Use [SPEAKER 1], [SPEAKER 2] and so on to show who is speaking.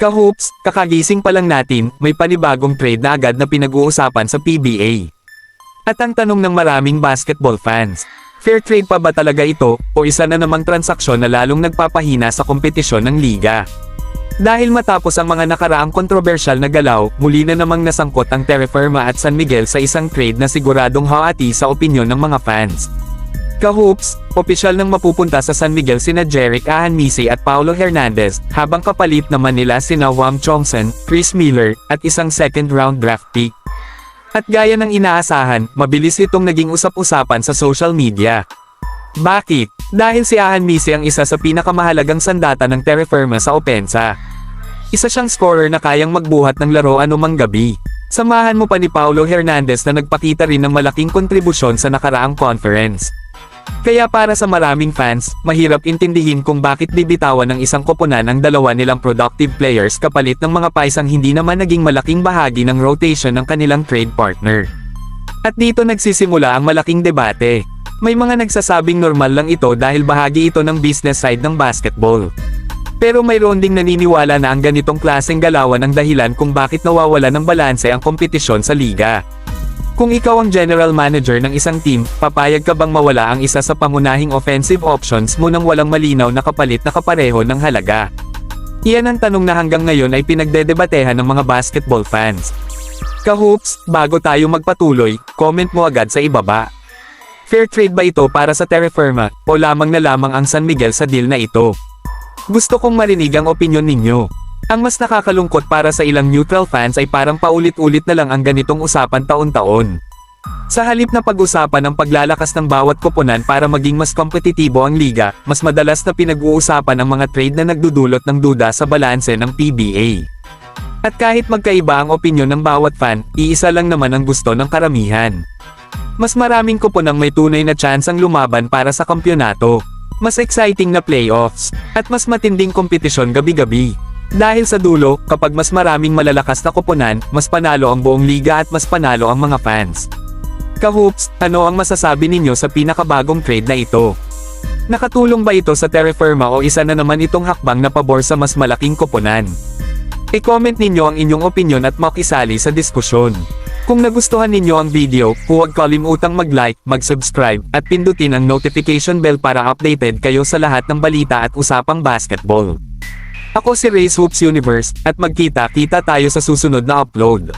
[SPEAKER 1] Ka-hoops, kakagising pa lang natin, may panibagong trade na agad na pinag-uusapan sa PBA. At ang tanong ng maraming basketball fans, fair trade pa ba talaga ito, o isa na namang transaksyon na lalong nagpapahina sa kompetisyon ng liga? Dahil matapos ang mga nakaraang kontrobersyal na galaw, muli na namang nasangkot ang Terra Firma at San Miguel sa isang trade na siguradong hawati sa opinyon ng mga fans. Ka-hoops, opisyal nang mapupunta sa San Miguel sina Jerick Ahanmise at Paulo Hernandez, habang kapalit naman nila sina Wang Chongson, Chris Miller, at isang second-round draft pick. At gaya ng inaasahan, mabilis itong naging usap-usapan sa social media. Bakit? Dahil si Ahanmise ang isa sa pinakamahalagang sandata ng Terra Firma sa opensa. Isa siyang scorer na kayang magbuhat ng laro anumang gabi. Samahan mo pa ni Paulo Hernandez na nagpakita rin ng malaking kontribusyon sa nakaraang conference. Kaya para sa maraming fans, mahirap intindihin kung bakit bibitawan ng isang koponan ang dalawa nilang productive players kapalit ng mga paisang hindi naman naging malaking bahagi ng rotation ng kanilang trade partner. At dito nagsisimula ang malaking debate. May mga nagsasabing normal lang ito dahil bahagi ito ng business side ng basketball. Pero mayroon ding naniniwala na ang ganitong klaseng galawan ang dahilan kung bakit nawawala ng balanse ang kompetisyon sa liga. Kung ikaw ang general manager ng isang team, papayag ka bang mawala ang isa sa pangunahing offensive options mo nang walang malinaw na kapalit na kapareho ng halaga? Iyan ang tanong na hanggang ngayon ay pinagdedebatehan ng mga basketball fans. Ka-hoops, bago tayo magpatuloy, comment mo agad sa ibaba. Fair trade ba ito para sa Terra Firma, o lamang na lamang ang San Miguel sa deal na ito? Gusto kong marinig ang opinyon ninyo. Ang mas nakakalungkot para sa ilang neutral fans ay parang paulit-ulit na lang ang ganitong usapan taon-taon. Sa halip na pag-usapan ang paglalakas ng bawat koponan para maging mas kompetitibo ang liga, mas madalas na pinag-uusapan ang mga trade na nagdudulot ng duda sa balanse ng PBA. At kahit magkaiba ang opinyon ng bawat fan, iisa lang naman ang gusto ng karamihan. Mas maraming koponang may tunay na tsansang lumaban para sa kampyonato. Mas exciting na playoffs, at mas matinding kompetisyon gabi-gabi. Dahil sa dulo, kapag mas maraming malalakas na koponan, mas panalo ang buong liga at mas panalo ang mga fans. Ka-hoops, ano ang masasabi ninyo sa pinakabagong trade na ito? Nakatulong ba ito sa Terra Firma o isa na naman itong hakbang na pabor sa mas malaking koponan? I-comment ninyo ang inyong opinyon at makisali sa diskusyon. Kung nagustuhan ninyo ang video, huwag kalimutang mag-like, mag-subscribe, at pindutin ang notification bell para updated kayo sa lahat ng balita at usapang basketball. Ako si Race Hoops Universe, at magkita-kita tayo sa susunod na upload.